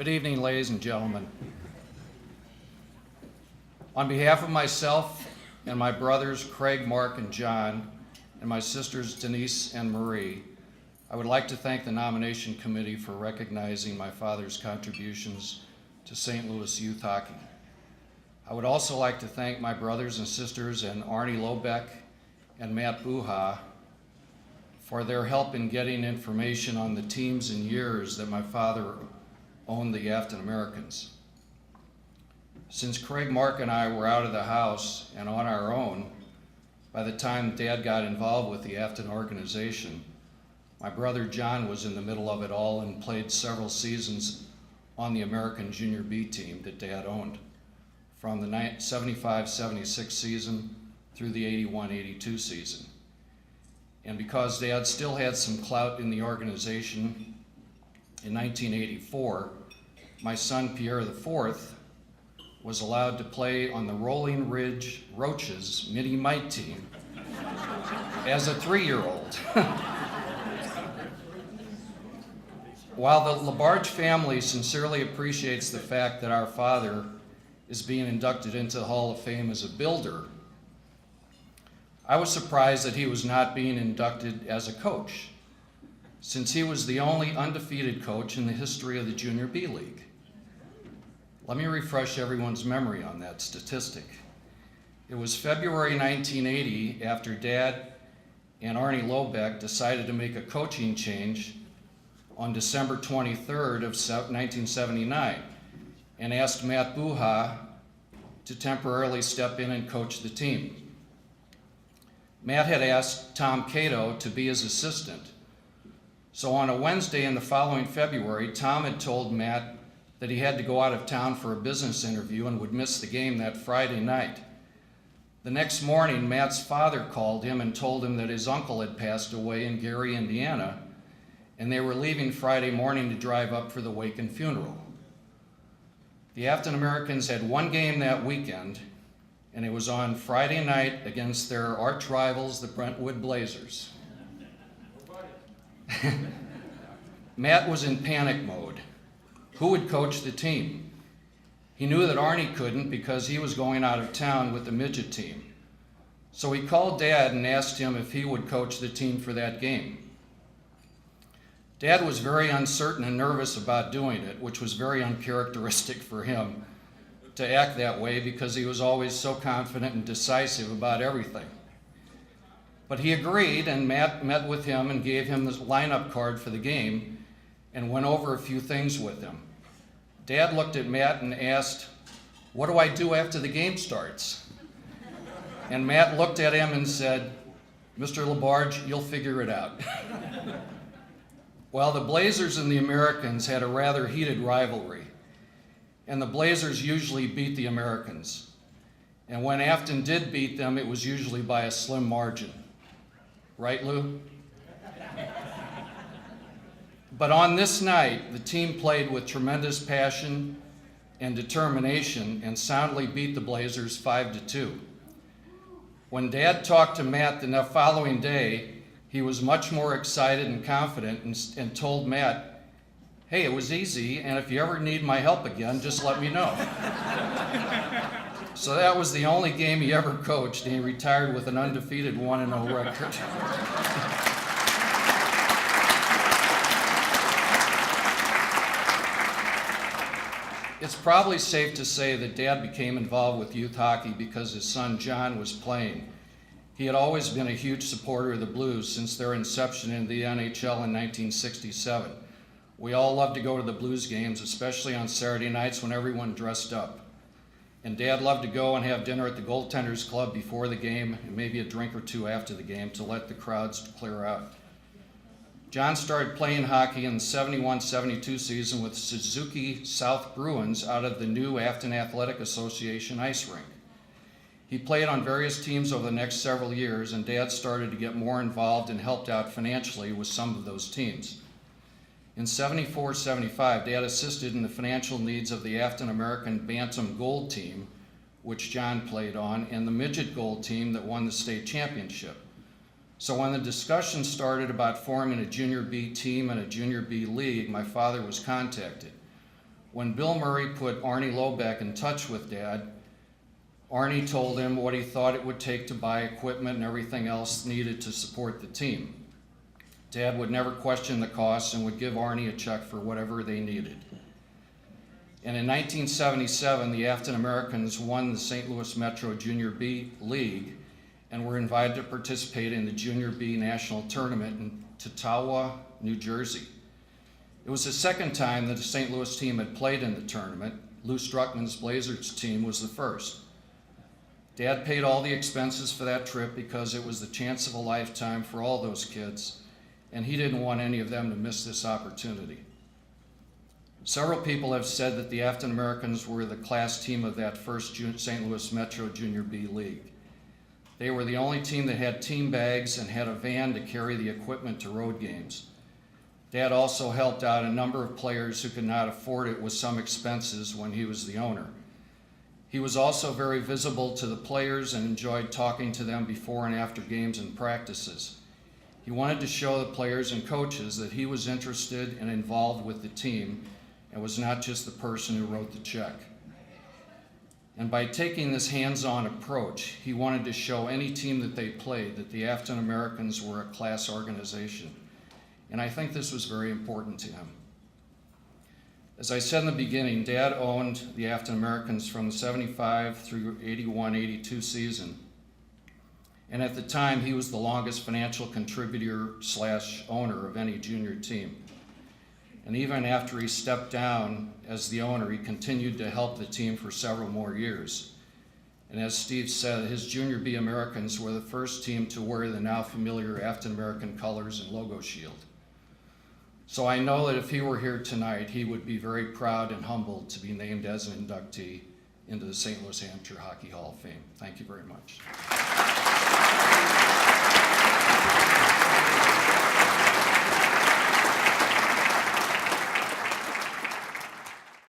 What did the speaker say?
Good evening, ladies and gentlemen. On behalf of myself and my brothers Craig, Mark, and John, and my sisters Denise and Marie, I would like to thank the nomination committee for recognizing my father's contributions to St. Louis youth hockey. I would also like to thank my brothers and sisters and Arnie Lobeck and Matt Buha for their help in getting information on the teams and years that my father owned the Afton Americans. Since Craig, Mark, and I were out of the house and on our own, by the time Dad got involved with the Afton organization, my brother John was in the middle of it all and played several seasons on the American Junior B team that Dad owned, from the 75-76 season through the 81-82 season. And because Dad still had some clout in the organization, in 1984, my son Pierre IV was allowed to play on the Rolling Ridge Roaches mini mite team as a 3-year-old. While the LaBarge family sincerely appreciates the fact that our father is being inducted into the Hall of Fame as a builder, I was surprised that he was not being inducted as a coach, since he was the only undefeated coach in the history of the Junior B League. Let me refresh everyone's memory on that statistic. It was February 1980, after Dad and Arnie Lobeck decided to make a coaching change on December 23rd of 1979 and asked Matt Buha to temporarily step in and coach the team. Matt had asked Tom Cato to be his assistant. So on a Wednesday in the following February, Tom had told Matt that he had to go out of town for a business interview and would miss the game that Friday night. The next morning, Matt's father called him and told him that his uncle had passed away in Gary, Indiana, and they were leaving Friday morning to drive up for the wake and funeral. The Afton Americans had one game that weekend, and it was on Friday night against their arch rivals, the Brentwood Blazers. Matt was in panic mode. Who would coach the team? He knew that Arnie couldn't because he was going out of town with the midget team. So he called Dad and asked him if he would coach the team for that game. Dad was very uncertain and nervous about doing it, which was very uncharacteristic for him to act that way because he was always so confident and decisive about everything. But he agreed, and Matt met with him and gave him the lineup card for the game and went over a few things with him. Dad looked at Matt and asked, "What do I do after the game starts?" And Matt looked at him and said, "Mr. LaBarge, you'll figure it out." Well, the Blazers and the Americans had a rather heated rivalry, and the Blazers usually beat the Americans. And when Afton did beat them, it was usually by a slim margin. Right, Lou? But on this night, the team played with tremendous passion and determination and soundly beat the Blazers 5-2. When Dad talked to Matt the following day, he was much more excited and confident and told Matt, "Hey, it was easy, and if you ever need my help again, just let me know." So that was the only game he ever coached, and he retired with an undefeated 1-0 record. It's probably safe to say that Dad became involved with youth hockey because his son John was playing. He had always been a huge supporter of the Blues since their inception in the NHL in 1967. We all loved to go to the Blues games, especially on Saturday nights when everyone dressed up. And Dad loved to go and have dinner at the Goaltenders Club before the game and maybe a drink or two after the game to let the crowds clear out. John started playing hockey in the 71-72 season with Suzuki South Bruins out of the new Afton Athletic Association ice rink. He played on various teams over the next several years, and Dad started to get more involved and helped out financially with some of those teams. In 74-75, Dad assisted in the financial needs of the Afton American Bantam Gold team, which John played on, and the Midget Gold team that won the state championship. So when the discussion started about forming a Junior B team and a Junior B league, my father was contacted. When Bill Murray put Arnie Lobeck in touch with Dad, Arnie told him what he thought it would take to buy equipment and everything else needed to support the team. Dad would never question the costs and would give Arnie a check for whatever they needed. And in 1977, the African Americans won the St. Louis Metro Junior B League and were invited to participate in the Junior B National Tournament in Tatawa, New Jersey. It was the second time that the St. Louis team had played in the tournament. Lou Struckman's Blazers team was the first. Dad paid all the expenses for that trip because it was the chance of a lifetime for all those kids, and he didn't want any of them to miss this opportunity. Several people have said that the African Americans were the class team of that first St. Louis Metro Junior B League. They were the only team that had team bags and had a van to carry the equipment to road games. Dad also helped out a number of players who could not afford it with some expenses when he was the owner. He was also very visible to the players and enjoyed talking to them before and after games and practices. He wanted to show the players and coaches that he was interested and involved with the team and was not just the person who wrote the check. And by taking this hands-on approach, he wanted to show any team that they played that the African Americans were a class organization. And I think this was very important to him. As I said in the beginning, Dad owned the African Americans from the 75 through 81-82 season. And at the time, he was the longest financial contributor/owner of any junior team. And even after he stepped down as the owner, he continued to help the team for several more years. And as Steve said, his Junior B Americans were the first team to wear the now familiar African American colors and logo shield. So I know that if he were here tonight, he would be very proud and humbled to be named as an inductee into the St. Louis Amateur Hockey Hall of Fame. Thank you very much.